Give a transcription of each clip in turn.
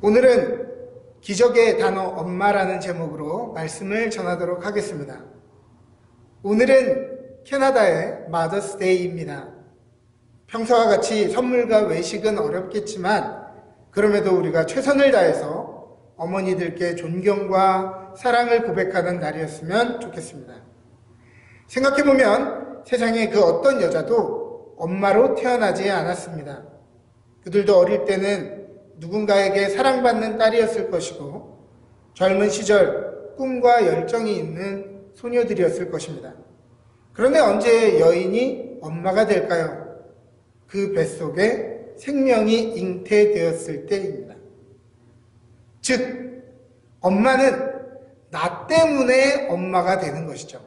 오늘은 기적의 단어 엄마라는 제목으로 말씀을 전하도록 하겠습니다. 오늘은 캐나다의 마더스 데이입니다. 평소와 같이 선물과 외식은 어렵겠지만 그럼에도 우리가 최선을 다해서 어머니들께 존경과 사랑을 고백하는 날이었으면 좋겠습니다. 생각해보면 세상에 그 어떤 여자도 엄마로 태어나지 않았습니다. 그들도 어릴 때는 누군가에게 사랑받는 딸이었을 것이고 젊은 시절 꿈과 열정이 있는 소녀들이었을 것입니다. 그런데 언제 여인이 엄마가 될까요? 그 뱃속에 생명이 잉태되었을 때입니다. 즉, 엄마는 나 때문에 엄마가 되는 것이죠.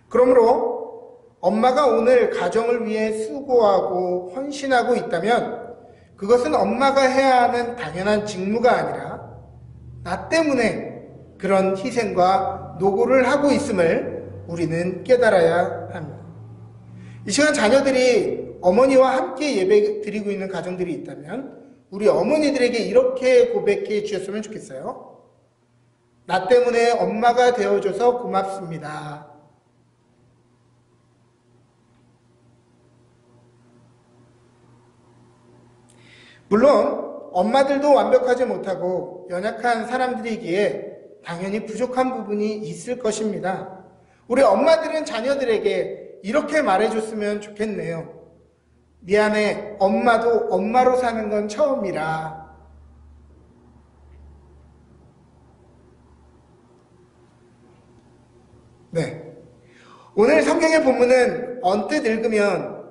그러므로 엄마가 오늘 가정을 위해 수고하고 헌신하고 있다면 그것은 엄마가 해야 하는 당연한 직무가 아니라 나 때문에 그런 희생과 노고를 하고 있음을 우리는 깨달아야 합니다. 이 시간 자녀들이 어머니와 함께 예배 드리고 있는 가정들이 있다면 우리 어머니들에게 이렇게 고백해 주셨으면 좋겠어요. 나 때문에 엄마가 되어줘서 고맙습니다. 물론 엄마들도 완벽하지 못하고 연약한 사람들이기에 당연히 부족한 부분이 있을 것입니다. 우리 엄마들은 자녀들에게 이렇게 말해줬으면 좋겠네요. 미안해, 엄마도 엄마로 사는 건 처음이라. 네. 오늘 성경의 본문은 언뜻 읽으면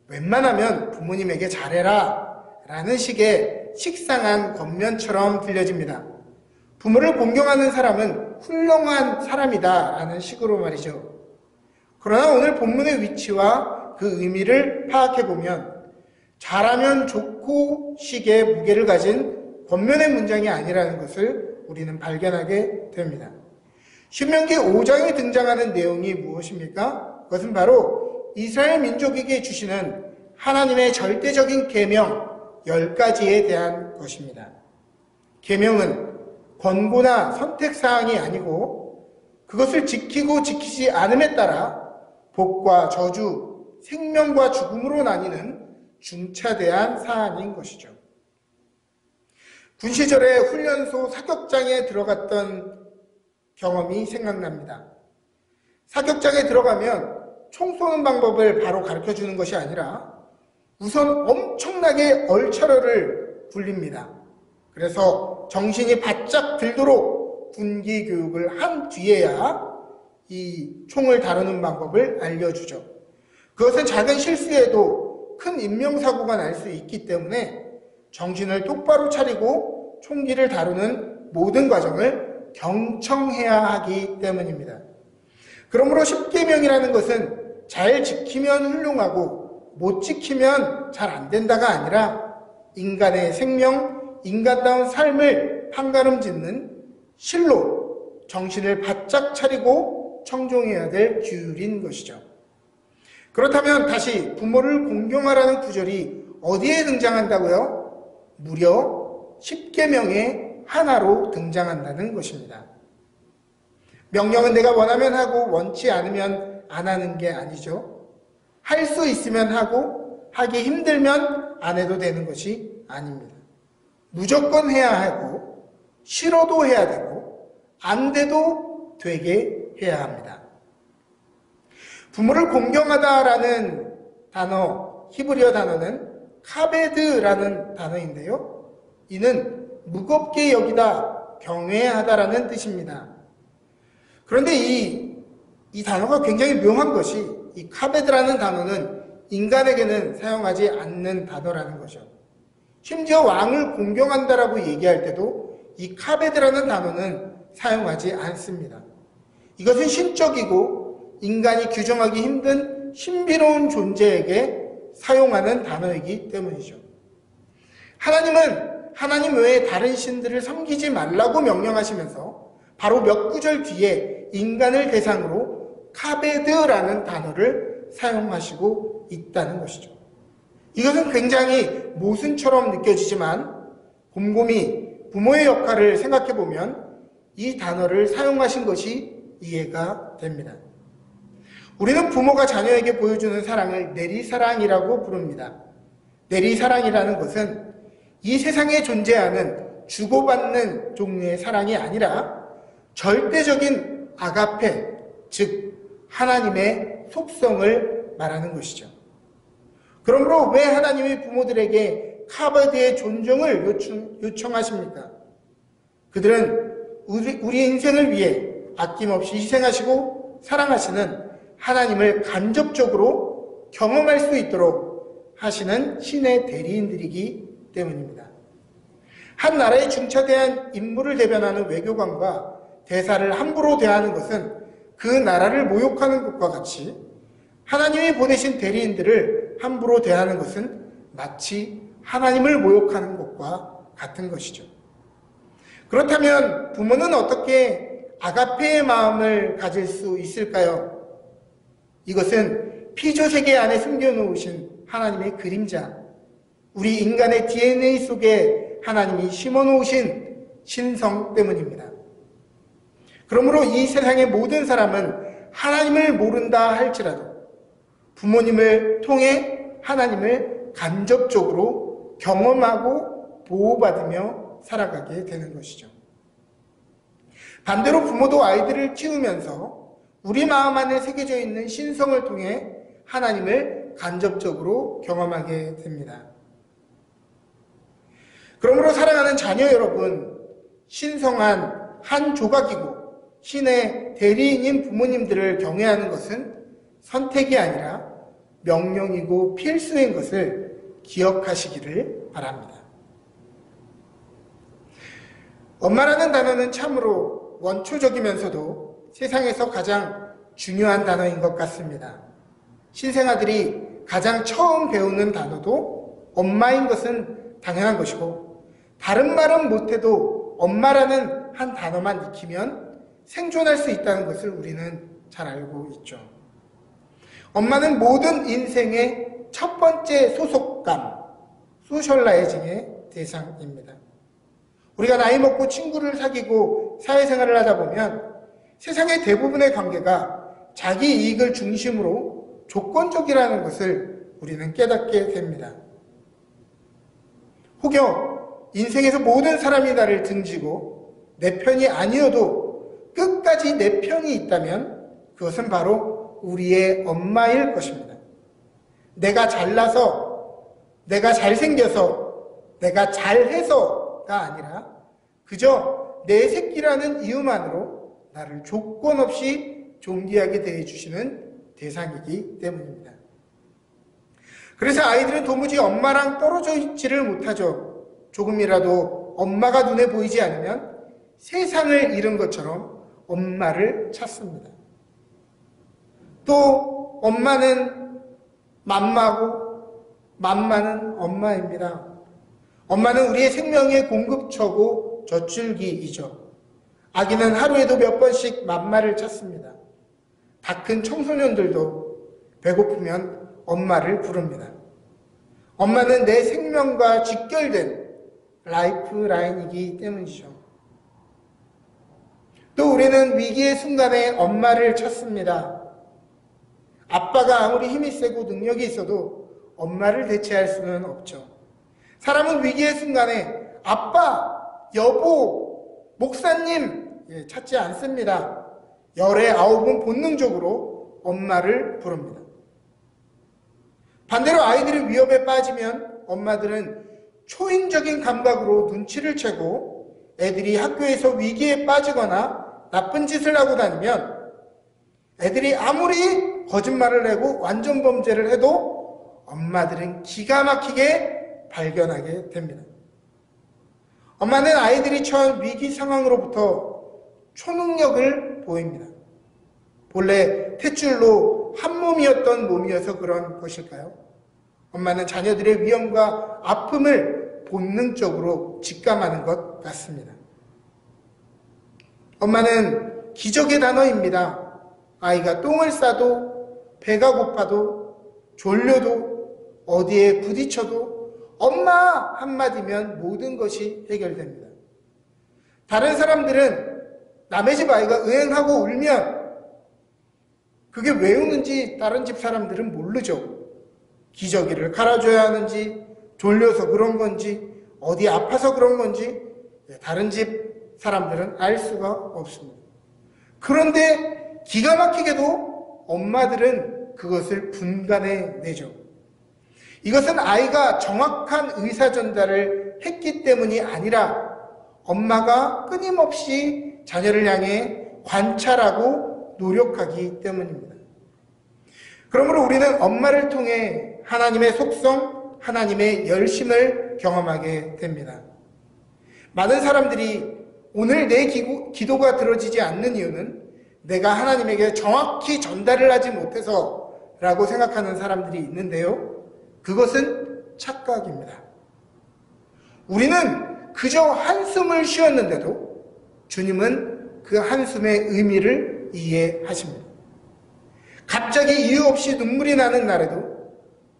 웬만하면 부모님에게 잘해라 라는 식의 식상한 겉면처럼 들려집니다. 부모를 공경하는 사람은 훌륭한 사람이다 라는 식으로 말이죠. 그러나 오늘 본문의 위치와 그 의미를 파악해보면 잘하면 좋고 식의 무게를 가진 겉면의 문장이 아니라는 것을 우리는 발견하게 됩니다. 신명기 5장에 등장하는 내용이 무엇입니까? 그것은 바로 이스라엘 민족에게 주시는 하나님의 절대적인 계명 10가지에 대한 것입니다. 계명은 권고나 선택사항이 아니고 그것을 지키고 지키지 않음에 따라 복과 저주, 생명과 죽음으로 나뉘는 중차대한 사안인 것이죠. 군 시절에 훈련소 사격장에 들어갔던 경험이 생각납니다. 사격장에 들어가면 총 쏘는 방법을 바로 가르쳐주는 것이 아니라 우선 엄청나게 얼차려를 굴립니다. 그래서 정신이 바짝 들도록 군기 교육을 한 뒤에야 이 총을 다루는 방법을 알려주죠. 그것은 작은 실수에도 큰 인명사고가 날 수 있기 때문에 정신을 똑바로 차리고 총기를 다루는 모든 과정을 경청해야 하기 때문입니다. 그러므로 십계명이라는 것은 잘 지키면 훌륭하고 못 지키면 잘 안 된다가 아니라 인간의 생명, 인간다운 삶을 판가름짓는 실로 정신을 바짝 차리고 청종해야 될 규율인 것이죠. 그렇다면 다시 부모를 공경하라는 구절이 어디에 등장한다고요? 무려 십계명의 하나로 등장한다는 것입니다. 명령은 내가 원하면 하고 원치 않으면 안 하는 게 아니죠. 할 수 있으면 하고 하기 힘들면 안 해도 되는 것이 아닙니다. 무조건 해야 하고 싫어도 해야 되고 안 돼도 되게 해야 합니다. 부모를 공경하다라는 단어, 히브리어 단어는 카베드라는 단어인데요. 이는 무겁게 여기다, 경외하다라는 뜻입니다. 그런데 이 단어가 굉장히 묘한 것이 이 카베드라는 단어는 인간에게는 사용하지 않는 단어라는 거죠. 심지어 왕을 공경한다라고 얘기할 때도 이 카베드라는 단어는 사용하지 않습니다. 이것은 신적이고 인간이 규정하기 힘든 신비로운 존재에게 사용하는 단어이기 때문이죠. 하나님은 하나님 외에 다른 신들을 섬기지 말라고 명령하시면서 바로 몇 구절 뒤에 인간을 대상으로 카베드라는 단어를 사용하시고 있다는 것이죠. 이것은 굉장히 모순처럼 느껴지지만 곰곰이 부모의 역할을 생각해 보면 이 단어를 사용하신 것이 이해가 됩니다. 우리는 부모가 자녀에게 보여주는 사랑을 내리사랑이라고 부릅니다. 내리사랑이라는 것은 이 세상에 존재하는 주고받는 종류의 사랑이 아니라 절대적인 아가페, 즉 하나님의 속성을 말하는 것이죠. 그러므로 왜 하나님이 부모들에게 카바드의 존중을 요청하십니까? 그들은 우리 인생을 위해 아낌없이 희생하시고 사랑하시는 하나님을 간접적으로 경험할 수 있도록 하시는 신의 대리인들이기 때문입니다. 한 나라의 중차대한 인물을 대변하는 외교관과 대사를 함부로 대하는 것은 그 나라를 모욕하는 것과 같이 하나님이 보내신 대리인들을 함부로 대하는 것은 마치 하나님을 모욕하는 것과 같은 것이죠. 그렇다면 부모는 어떻게 아가페의 마음을 가질 수 있을까요? 이것은 피조 세계 안에 숨겨놓으신 하나님의 그림자, 우리 인간의 DNA 속에 하나님이 심어놓으신 신성 때문입니다. 그러므로 이 세상의 모든 사람은 하나님을 모른다 할지라도 부모님을 통해 하나님을 간접적으로 경험하고 보호받으며 살아가게 되는 것이죠. 반대로 부모도 아이들을 키우면서 우리 마음 안에 새겨져 있는 신성을 통해 하나님을 간접적으로 경험하게 됩니다. 그러므로 사랑하는 자녀 여러분, 신성한 한 조각이고 신의 대리인인 부모님들을 경외하는 것은 선택이 아니라 명령이고 필수인 것을 기억하시기를 바랍니다. 엄마라는 단어는 참으로 원초적이면서도 세상에서 가장 중요한 단어인 것 같습니다. 신생아들이 가장 처음 배우는 단어도 엄마인 것은 당연한 것이고 다른 말은 못해도 엄마라는 한 단어만 익히면 생존할 수 있다는 것을 우리는 잘 알고 있죠. 엄마는 모든 인생의 첫 번째 소속감, 소셜라이징의 대상입니다. 우리가 나이 먹고 친구를 사귀고 사회생활을 하다 보면 세상의 대부분의 관계가 자기 이익을 중심으로 조건적이라는 것을 우리는 깨닫게 됩니다. 혹여 인생에서 모든 사람이 나를 등지고 내 편이 아니어도 끝까지 내 편이 있다면 그것은 바로 우리의 엄마일 것입니다. 내가 잘나서, 내가 잘생겨서, 내가 잘해서가 아니라 그저 내 새끼라는 이유만으로 나를 조건 없이 존귀하게 대해주시는 대상이기 때문입니다. 그래서 아이들은 도무지 엄마랑 떨어져 있지를 못하죠. 조금이라도 엄마가 눈에 보이지 않으면 세상을 잃은 것처럼 엄마를 찾습니다. 또 엄마는 맘마고 맘마는 엄마입니다. 엄마는 우리의 생명의 공급처고 젖줄기이죠. 아기는 하루에도 몇 번씩 맘마를 찾습니다. 다 큰 청소년들도 배고프면 엄마를 부릅니다. 엄마는 내 생명과 직결된 라이프라인이기 때문이죠. 또 우리는 위기의 순간에 엄마를 찾습니다. 아빠가 아무리 힘이 세고 능력이 있어도 엄마를 대체할 수는 없죠. 사람은 위기의 순간에 아빠, 여보, 목사님 찾지 않습니다. 열의 아홉은 본능적으로 엄마를 부릅니다. 반대로 아이들이 위협에 빠지면 엄마들은 초인적인 감각으로 눈치를 채고 애들이 학교에서 위기에 빠지거나 나쁜 짓을 하고 다니면 애들이 아무리 거짓말을 하고 완전 범죄를 해도 엄마들은 기가 막히게 발견하게 됩니다. 엄마는 아이들이 처한 위기 상황으로부터 초능력을 보입니다. 본래 탯줄로 한 몸이었던 몸이어서 그런 것일까요? 엄마는 자녀들의 위험과 아픔을 본능적으로 직감하는 것 같습니다. 엄마는 기적의 단어입니다. 아이가 똥을 싸도 배가 고파도 졸려도 어디에 부딪혀도 엄마 한마디면 모든 것이 해결됩니다. 다른 사람들은 남의 집 아이가 으행하고 울면 그게 왜 우는지 다른 집 사람들은 모르죠. 기저귀를 갈아줘야 하는지, 졸려서 그런 건지, 어디 아파서 그런 건지 다른 집 사람들은 알 수가 없습니다. 그런데 기가 막히게도 엄마들은 그것을 분간해내죠. 이것은 아이가 정확한 의사 전달을 했기 때문이 아니라 엄마가 끊임없이 자녀를 향해 관찰하고 노력하기 때문입니다. 그러므로 우리는 엄마를 통해 하나님의 속성, 하나님의 열심을 경험하게 됩니다. 많은 사람들이 오늘 내 기도가 들어지지 않는 이유는 내가 하나님에게 정확히 전달을 하지 못해서 라고 생각하는 사람들이 있는데요. 그것은 착각입니다. 우리는 그저 한숨을 쉬었는데도 주님은 그 한숨의 의미를 이해하십니다. 갑자기 이유 없이 눈물이 나는 날에도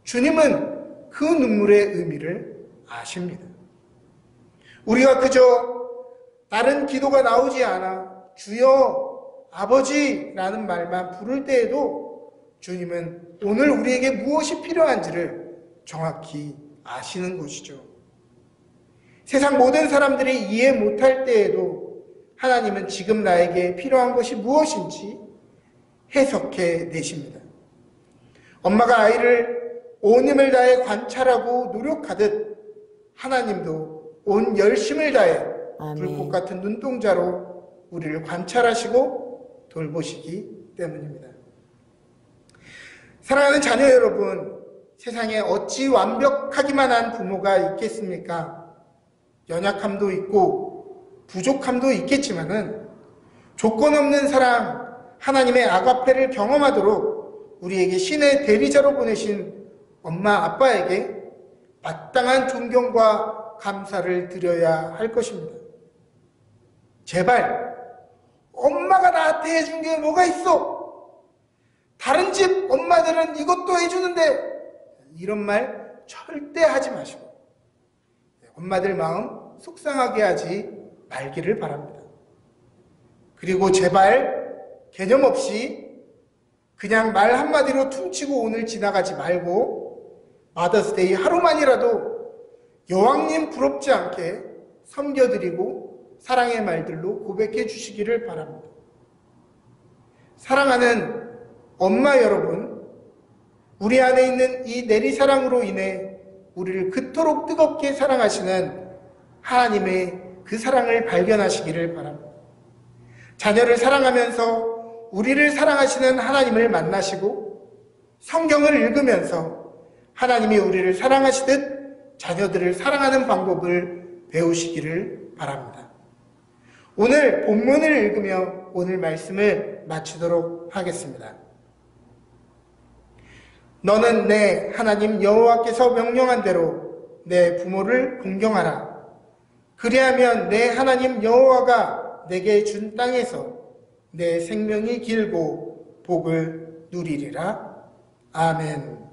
주님은 그 눈물의 의미를 아십니다. 우리가 그저 다른 기도가 나오지 않아 주여 아버지라는 말만 부를 때에도 주님은 오늘 우리에게 무엇이 필요한지를 정확히 아시는 것이죠. 세상 모든 사람들이 이해 못할 때에도 하나님은 지금 나에게 필요한 것이 무엇인지 해석해 내십니다. 엄마가 아이를 온 힘을 다해 관찰하고 노력하듯 하나님도 온 열심을 다해 불꽃 같은 눈동자로 우리를 관찰하시고 돌보시기 때문입니다. 사랑하는 자녀 여러분, 세상에 어찌 완벽하기만 한 부모가 있겠습니까? 연약함도 있고 부족함도 있겠지만은 조건 없는 사랑, 하나님의 아가페를 경험하도록 우리에게 신의 대리자로 보내신 엄마, 아빠에게 마땅한 존경과 감사를 드려야 할 것입니다. 제발 엄마가 나한테 해준 게 뭐가 있어? 다른 집 엄마들은 이것도 해주는데 이런 말 절대 하지 마시고 엄마들 마음 속상하게 하지 말기를 바랍니다. 그리고 제발 개념 없이 그냥 말 한마디로 퉁치고 오늘 지나가지 말고 마더스데이 하루만이라도 여왕님 부럽지 않게 섬겨드리고 사랑의 말들로 고백해 주시기를 바랍니다. 사랑하는 엄마 여러분, 우리 안에 있는 이 내리사랑으로 인해 우리를 그토록 뜨겁게 사랑하시는 하나님의 그 사랑을 발견하시기를 바랍니다. 자녀를 사랑하면서 우리를 사랑하시는 하나님을 만나시고 성경을 읽으면서 하나님이 우리를 사랑하시듯 자녀들을 사랑하는 방법을 배우시기를 바랍니다. 오늘 본문을 읽으며 오늘 말씀을 마치도록 하겠습니다. 너는 내 하나님 여호와께서 명령한 대로 내 부모를 공경하라. 그리하면 내 하나님 여호와가 내게 준 땅에서 내 생명이 길고 복을 누리리라. 아멘.